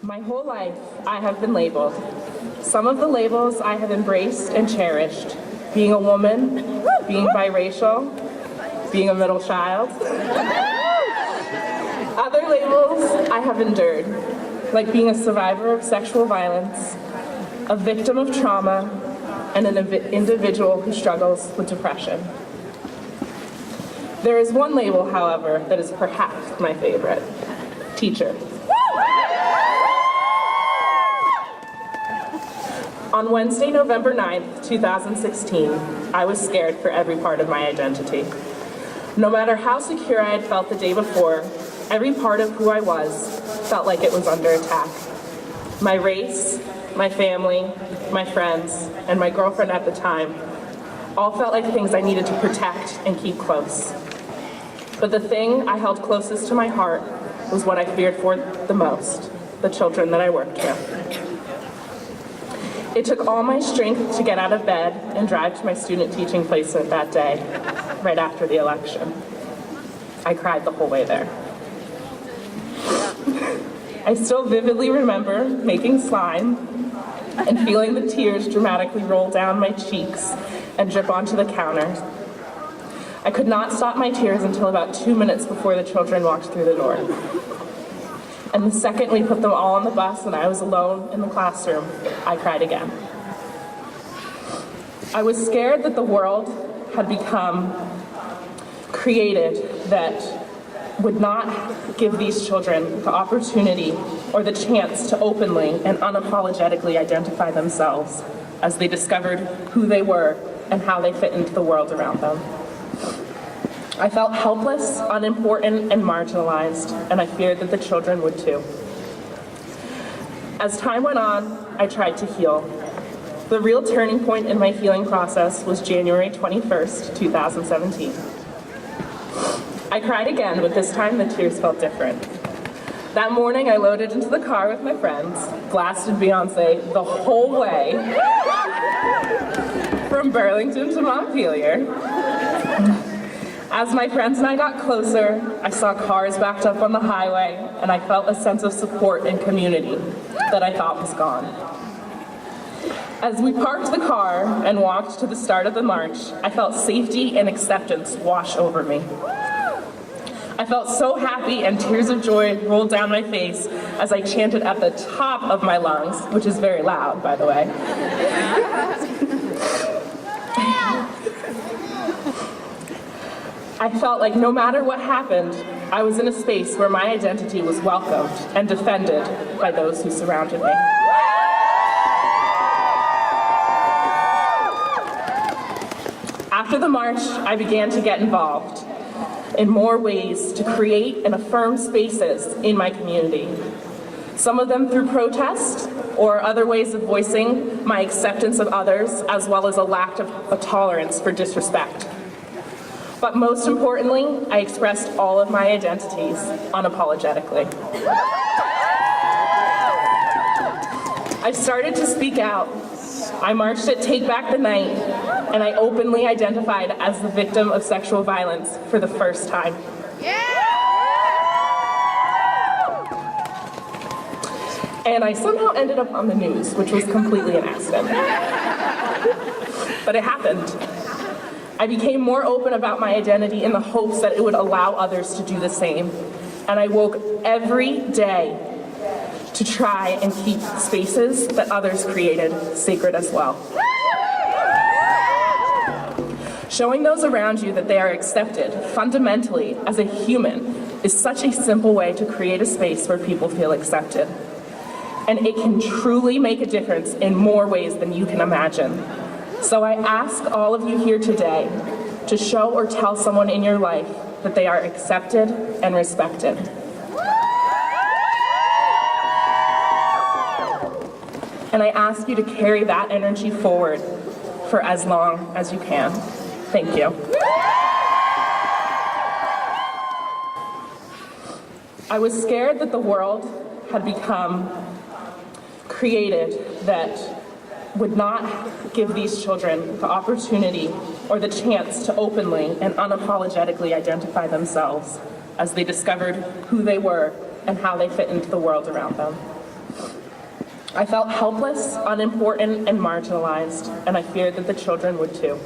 My whole life, I have been labeled. Some of the labels I have embraced and cherished. Being a woman, being biracial, being a middle child. Other labels I have endured, like being a survivor of sexual violence, a victim of trauma, and an individual who struggles with depression. There is one label, however, that is perhaps my favorite: teacher. On Wednesday, November 9th, 2016, I was scared for every part of my identity. No matter how secure I had felt the day before, every part of who I was felt like it was under attack. My race, my family, my friends, and my girlfriend at the time all felt like things I needed to protect and keep close. But the thing I held closest to my heart was what I feared for the most: the children that I worked with. It took all my strength to get out of bed and drive to my student teaching placement that day, right after the election. I cried the whole way there. I still vividly remember making slime and feeling the tears dramatically roll down my cheeks and drip onto the counter. I could not stop my tears until about 2 minutes before the children walked through the door. And the second we put them all on the bus and I was alone in the classroom, I cried again. I was scared that the world had become created that would not give these children the opportunity or the chance to openly and unapologetically identify themselves as they discovered who they were and how they fit into the world around them. I felt helpless, unimportant, and marginalized, and I feared that the children would too. As time went on, I tried to heal. The real turning point in my healing process was January 21st, 2017. I cried again, but this time the tears felt different. That morning, I loaded into the car with my friends, blasted Beyonce the whole way from Burlington to Montpelier. As my friends and I got closer, I saw cars backed up on the highway, and I felt a sense of support and community that I thought was gone. As we parked the car and walked to the start of the march, I felt safety and acceptance wash over me. I felt so happy, and tears of joy rolled down my face as I chanted at the top of my lungs, which is very loud, by the way. I felt like no matter what happened, I was in a space where my identity was welcomed and defended by those who surrounded me. After the march, I began to get involved in more ways to create and affirm spaces in my community. Some of them through protest or other ways of voicing my acceptance of others, as well as a lack of tolerance for disrespect. But most importantly, I expressed all of my identities unapologetically. I started to speak out. I marched at Take Back the Night, and I openly identified as the victim of sexual violence for the first time. And I somehow ended up on the news, which was completely an accident. But it happened. I became more open about my identity in the hopes that it would allow others to do the same. And I woke every day to try and keep spaces that others created sacred as well. Showing those around you that they are accepted fundamentally as a human is such a simple way to create a space where people feel accepted. And it can truly make a difference in more ways than you can imagine. So I ask all of you here today to show or tell someone in your life that they are accepted and respected. And I ask you to carry that energy forward for as long as you can. Thank you. I was scared that the world had become created that would not give these children the opportunity or the chance to openly and unapologetically identify themselves as they discovered who they were and how they fit into the world around them. I felt helpless, unimportant, and marginalized, and I feared that the children would too.